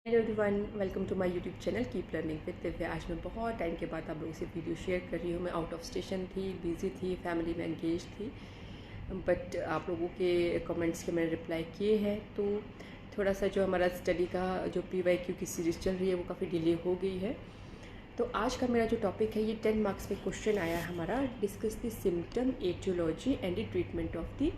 Hello everyone, welcome to my YouTube channel keep learning with Divya. आज मैं बहुत time के बाद आप लोगों से वीडियो शेयर कर रही हूँ। मैं आउट ऑफ स्टेशन थी, बिज़ी थी, फैमिली में एंगेज थी, बट आप लोगों के कमेंट्स के मैंने रिप्लाई किए हैं। तो थोड़ा सा जो हमारा स्टडी का जो PYQ की सीरीज़ चल रही है वो काफ़ी डिले हो गई है। तो आज का मेरा जो टॉपिक है ये 10 मार्क्स में क्वेश्चन आया है हमारा। Discuss the symptom, etiology and the treatment of the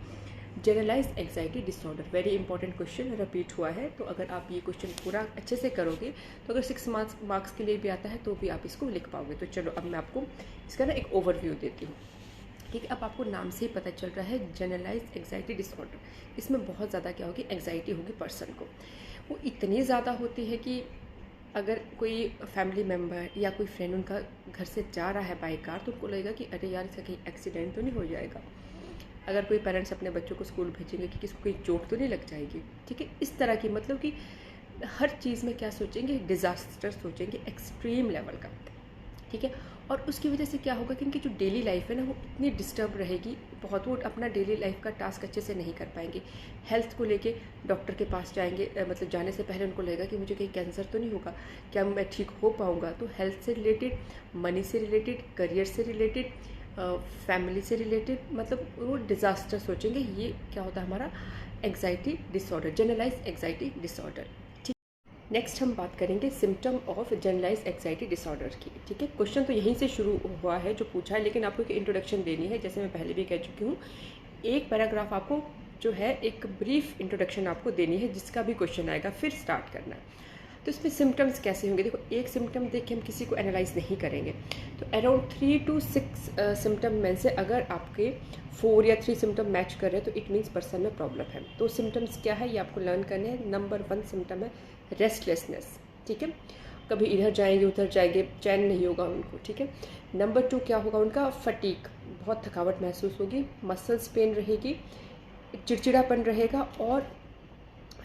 generalize anxiety disorder. Very important question repeat हुआ है, तो अगर आप ये क्वेश्चन पूरा अच्छे से करोगे तो अगर 6 मार्क्स के लिए भी आता है तो भी आप इसको लिख पाओगे। तो चलो अब मैं आपको इसका ना एक ओवरव्यू देती हूँ। ठीक है, अब आपको नाम से ही पता चल रहा है जनरलाइज एंग्जाइटी डिसऑर्डर। इसमें बहुत ज़्यादा क्या होगी, एंग्जाइटी होगी पर्सन को। वो इतनी ज़्यादा होती है कि अगर कोई फैमिली मेम्बर या कोई फ्रेंड उनका घर से जा रहा है बाई कार तो उनको लगेगा कि अरे यार इसका कहीं एक्सीडेंट तो नहीं हो जाएगा। अगर कोई पेरेंट्स अपने बच्चों को स्कूल भेजेंगे कि किसको कोई चोट तो नहीं लग जाएगी। ठीक है, इस तरह की मतलब कि हर चीज़ में क्या सोचेंगे, डिज़ास्टर सोचेंगे एक्सट्रीम लेवल का। ठीक है, और उसकी वजह से क्या होगा कि इनकी जो डेली लाइफ है ना वो इतनी डिस्टर्ब रहेगी, बहुत वो अपना डेली लाइफ का टास्क अच्छे से नहीं कर पाएंगे। हेल्थ को लेके डॉक्टर के पास जाएंगे, मतलब जाने से पहले उनको लगेगा कि मुझे कहीं कैंसर तो नहीं होगा, क्या मैं ठीक हो पाऊँगा। तो हेल्थ से रिलेटेड, मनी से रिलेटेड, करियर से रिलेटेड, फैमिली से रिलेटेड, मतलब वो डिज़ास्टर सोचेंगे। ये क्या होता है हमारा anxiety disorder, generalize anxiety disorder. ठीक, नेक्स्ट हम बात करेंगे symptom of generalize anxiety disorder की। ठीक है, क्वेश्चन तो यहीं से शुरू हुआ है जो पूछा है, लेकिन आपको एक इंट्रोडक्शन देनी है। जैसे मैं पहले भी कह चुकी हूँ, एक पैराग्राफ आपको जो है एक ब्रीफ इंट्रोडक्शन आपको देनी है, जिसका भी क्वेश्चन आएगा फिर स्टार्ट करना है। तो इसमें सिम्टम्स कैसे होंगे, देखो एक सिम्टम देख के हम किसी को एनालाइज नहीं करेंगे। तो अराउंड 3 to 6 सिम्टम में से अगर आपके 4 या 3 सिम्टम मैच कर रहे हैं तो इट मीन्स पर्सन में प्रॉब्लम है। तो सिम्टम्स क्या है ये आपको लर्न करने हैं। नंबर 1 सिम्टम है रेस्टलेसनेस। ठीक है, कभी इधर जाएंगे उधर जाएंगे, चैन नहीं होगा उनको। ठीक है, नंबर 2 क्या होगा उनका, फटीक, बहुत थकावट महसूस होगी, मसल्स पेन रहेगी, चिड़चिड़ापन रहेगा। और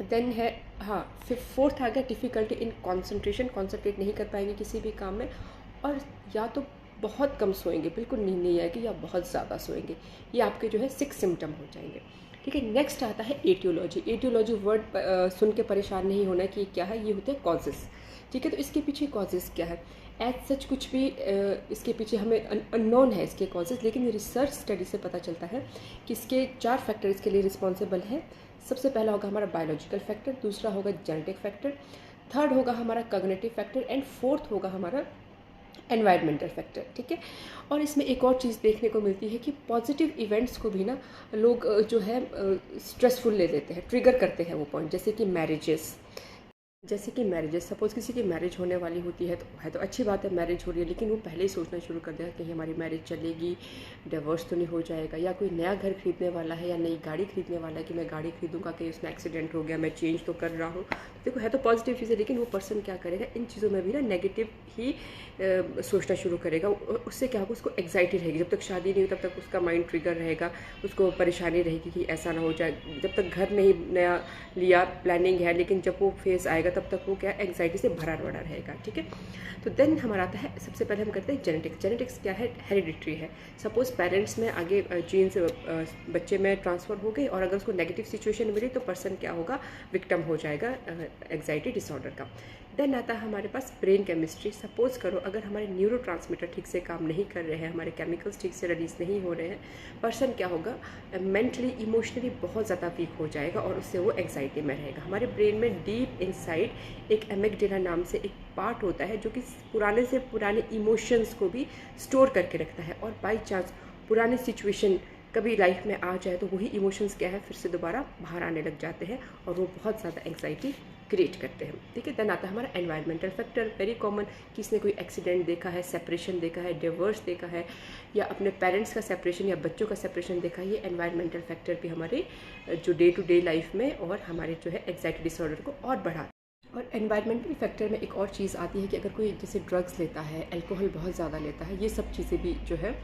देन है, हाँ, फिर फोर्थ आ गया डिफ़िकल्टी इन कॉन्सेंट्रेशन, कॉन्सेंट्रेट नहीं कर पाएंगे किसी भी काम में। और या तो बहुत कम सोएंगे, बिल्कुल नींद नहीं आएगी, या बहुत ज़्यादा सोएंगे। ये आपके जो है 6 सिम्टम हो जाएंगे। ठीक है, नेक्स्ट आता है एटियोलॉजी। एटियोलॉजी वर्ड सुन के परेशान नहीं होना कि क्या है, ये होते हैं कॉजेज़। ठीक है, तो इसके पीछे कॉजेज़ क्या है, एज सच कुछ भी इसके पीछे हमें अननोन है इसके कॉजेज़, लेकिन रिसर्च स्टडी से पता चलता है कि इसके 4 फैक्टर इसके लिए रिस्पॉन्सिबल हैं। सबसे पहला होगा हमारा बायोलॉजिकल फैक्टर, दूसरा होगा जेनेटिक फैक्टर, थर्ड होगा हमारा कॉग्निटिव फैक्टर एंड फोर्थ होगा हमारा एनवायरमेंटल फैक्टर। ठीक है, और इसमें एक और चीज़ देखने को मिलती है कि पॉजिटिव इवेंट्स को भी ना लोग जो है स्ट्रेसफुल ले लेते हैं, ट्रिगर करते हैं वो पॉइंट। जैसे कि मैरिजेस, सपोज़ किसी की मैरिज होने वाली होती है तो अच्छी बात है, मैरिज हो रही है, लेकिन वो पहले ही सोचना शुरू कर देगा कि हमारी मैरिज चलेगी, डिवोर्स तो नहीं हो जाएगा। या कोई नया घर खरीदने वाला है या नई गाड़ी खरीदने वाला है कि मैं गाड़ी खरीदूंगा कि उसमें एक्सीडेंट हो गया, मैं चेंज तो कर रहा हूँ। देखो है तो पॉजिटिव चीज़ है, लेकिन वो पर्सन क्या करेगा, इन चीज़ों में भी ना नेगेटिव ही सोचना शुरू करेगा। उससे क्या होगा, उसको एग्जाइटी रहेगी। जब तक शादी नहीं हो तब तक उसका माइंड ट्रिगर रहेगा, उसको परेशानी रहेगी कि ऐसा ना हो जाए। जब तक घर नहीं नया लिया, प्लानिंग है, लेकिन जब वो फेज़ आएगा तब तक वो क्या एंग्जाइटी से भरा पड़ा रहेगा। ठीक है, तो देन हमारा आता है, सबसे पहले हम करते हैं जेनेटिक्स। जेनेटिक्स क्या है, हेरिडिटरी है। सपोज़ पेरेंट्स में आगे जीन्स बच्चे में ट्रांसफ़र हो गई, और अगर उसको नेगेटिव सिचुएशन मिली तो पर्सन क्या होगा, विक्टिम हो जाएगा एंग्जाइटी डिसऑर्डर का। देन आता है हमारे पास ब्रेन केमिस्ट्री। सपोज़ करो अगर हमारे न्यूरोट्रांसमीटर ठीक से काम नहीं कर रहे हैं, हमारे केमिकल्स ठीक से रिलीज़ नहीं हो रहे हैं, पर्सन क्या होगा, मेंटली इमोशनली बहुत ज़्यादा वीक हो जाएगा और उससे वो एंग्जाइटी में रहेगा। हमारे ब्रेन में डीप इनसाइड एक एमिगडाला नाम से एक पार्ट होता है जो कि पुराने से पुराने इमोशंस को भी स्टोर करके रखता है, और बाई चांस पुराने सिचुएशन कभी लाइफ में आ जाए तो वही इमोशंस क्या है, फिर से दोबारा बाहर आने लग जाते हैं और वो बहुत ज़्यादा एंग्जाइटी क्रिएट करते हैं। ठीक है, देन आता है हमारा एनवायरमेंटल फैक्टर। वेरी कॉमन, किसने कोई एक्सीडेंट देखा है, सेपरेशन देखा है, डिवोर्स देखा है, या अपने पेरेंट्स का सेपरेशन या बच्चों का सेपरेशन देखा है। ये एनवायरमेंटल फैक्टर भी हमारे जो डे टू डे लाइफ में और हमारे जो है एंग्जाइटी डिसऑर्डर को और बढ़ाता है। और एनवायरमेंटल फैक्टर में एक और चीज़ आती है कि अगर कोई जैसे ड्रग्स लेता है, अल्कोहल बहुत ज़्यादा लेता है, ये सब चीज़ें भी जो है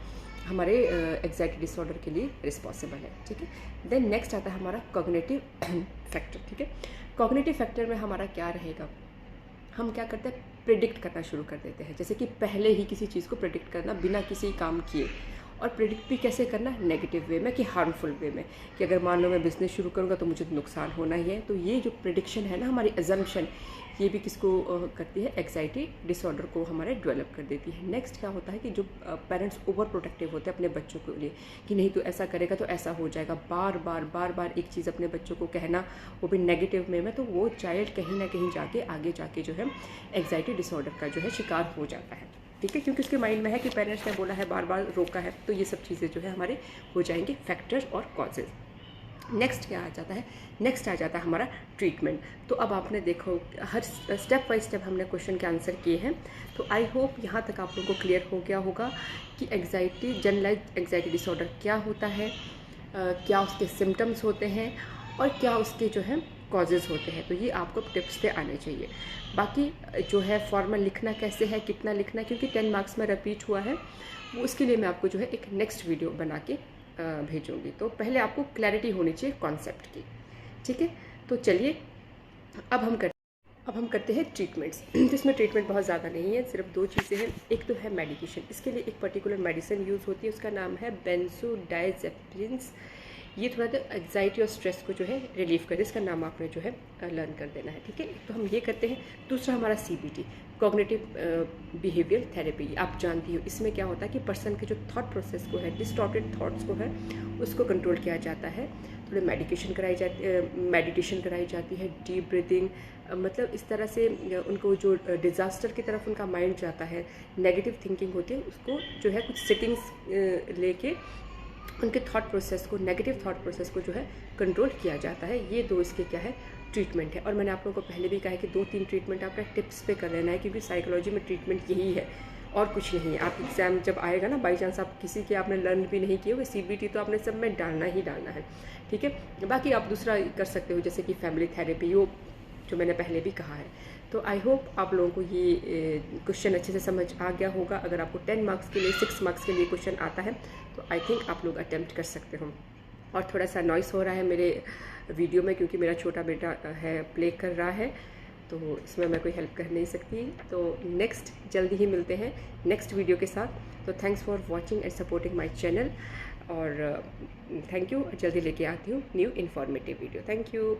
हमारे एंग्जाइटी डिसऑर्डर के लिए रिस्पॉन्सिबल है। ठीक है, देन नेक्स्ट आता है हमारा कॉग्निटिव फैक्टर। ठीक है, कॉग्निटिव फैक्टर में हमारा क्या रहेगा, हम क्या करते हैं, प्रिडिक्ट करना शुरू कर देते हैं। जैसे कि पहले ही किसी चीज़ को प्रिडिक्ट करना बिना किसी काम किए, और प्रिडिक्ट भी कैसे करना, नेगेटिव वे में कि हार्मफुल वे में, कि अगर मान लो मैं बिज़नेस शुरू करूँगा तो मुझे नुकसान होना ही है। तो ये जो प्रिडिक्शन है ना, हमारी अजम्पशन, ये भी किसको करती है, एग्जाइटी डिसऑर्डर को हमारे डेवलप कर देती है। नेक्स्ट क्या होता है कि जो पेरेंट्स ओवर प्रोटेक्टिव होते हैं अपने बच्चों के लिए कि नहीं तो ऐसा करेगा तो ऐसा हो जाएगा, बार बार एक चीज़ अपने बच्चों को कहना, वो भी नेगेटिव में तो वो चाइल्ड कहीं ना कहीं जाके आगे जाके जो है एग्जाइटी डिसऑर्डर का जो है शिकार हो जाता है। ठीक है, क्योंकि उसके माइंड में है कि पेरेंट्स ने बोला है, बार बार रोका है, तो ये सब चीज़ें जो है हमारे हो जाएंगे फैक्टर्स और कॉजेज़। नेक्स्ट क्या आ जाता है, नेक्स्ट आ जाता है हमारा ट्रीटमेंट। तो अब आपने देखो हर स्टेप बाय स्टेप हमने क्वेश्चन के आंसर किए हैं, तो आई होप यहाँ तक आप लोगों को क्लियर हो गया होगा कि एग्जाइटी, जनरलाइज्ड एग्जाइटी डिसऑर्डर क्या होता है, क्या उसके सिम्टम्स होते हैं और क्या उसके जो है कॉजेज़ होते हैं। तो ये आपको टिप्स पे आने चाहिए। बाकी जो है फॉर्मल लिखना कैसे है, कितना लिखना है, क्योंकि 10 मार्क्स में रिपीट हुआ है, वो उसके लिए मैं आपको जो है एक नेक्स्ट वीडियो बना के भेजूंगी। तो पहले आपको क्लैरिटी होनी चाहिए कॉन्सेप्ट की। ठीक है, तो चलिए अब हम करते हैं ट्रीटमेंट्स। जिसमें ट्रीटमेंट बहुत ज़्यादा नहीं है, सिर्फ 2 चीज़ें हैं। एक तो है मेडिकेशन, इसके लिए एक पर्टिकुलर मेडिसिन यूज़ होती है, उसका नाम है बेंजोडाइजेपिन्स। ये थोड़ा सा एग्जाइटी और स्ट्रेस को जो है रिलीव करे, इसका नाम आपने जो है लर्न कर देना है। ठीक है, तो हम ये करते हैं। दूसरा हमारा CBT, कॉग्निटिव बिहेवियर थेरेपी, आप जानती हो इसमें क्या होता है कि पर्सन के जो थॉट प्रोसेस को है, डिस्टॉर्टेड थॉट्स को है, उसको कंट्रोल किया जाता है। थोड़ी मेडिटेशन कराई जाती है, डीप ब्रीदिंग, मतलब इस तरह से उनको जो डिज़ास्टर की तरफ उनका माइंड जाता है, नेगेटिव थिंकिंग होती है, उसको जो है कुछ सेटिंग्स लेके उनके थॉट प्रोसेस को, नेगेटिव थॉट प्रोसेस को जो है कंट्रोल किया जाता है। ये 2 इसके क्या है ट्रीटमेंट है। और मैंने आप लोगों को पहले भी कहा है कि 2-3 ट्रीटमेंट आपका टिप्स पे कर लेना है, क्योंकि साइकोलॉजी में ट्रीटमेंट यही है और कुछ नहीं है। आप एग्ज़ाम जब आएगा ना, बाई चांस आप किसी के आपने लर्न भी नहीं किए हुए, CBT तो आपने सब में डालना ही डालना है। ठीक है, बाकी आप दूसरा कर सकते हो, जैसे कि फैमिली थेरेपी, वो जो मैंने पहले भी कहा है। तो आई होप आप लोगों को ये क्वेश्चन अच्छे से समझ आ गया होगा। अगर आपको 10 मार्क्स के लिए, 6 मार्क्स के लिए क्वेश्चन आता है तो आई थिंक आप लोग अटेम्प्ट कर सकते हो। और थोड़ा सा नॉइस हो रहा है मेरे वीडियो में, क्योंकि मेरा छोटा बेटा है, प्ले कर रहा है, तो इसमें मैं कोई हेल्प कर नहीं सकती। तो नेक्स्ट जल्दी ही मिलते हैं नेक्स्ट वीडियो के साथ। तो thanks for watching and supporting my channel, और थैंक यू। जल्दी लेके आती हूँ new informative video. Thank you.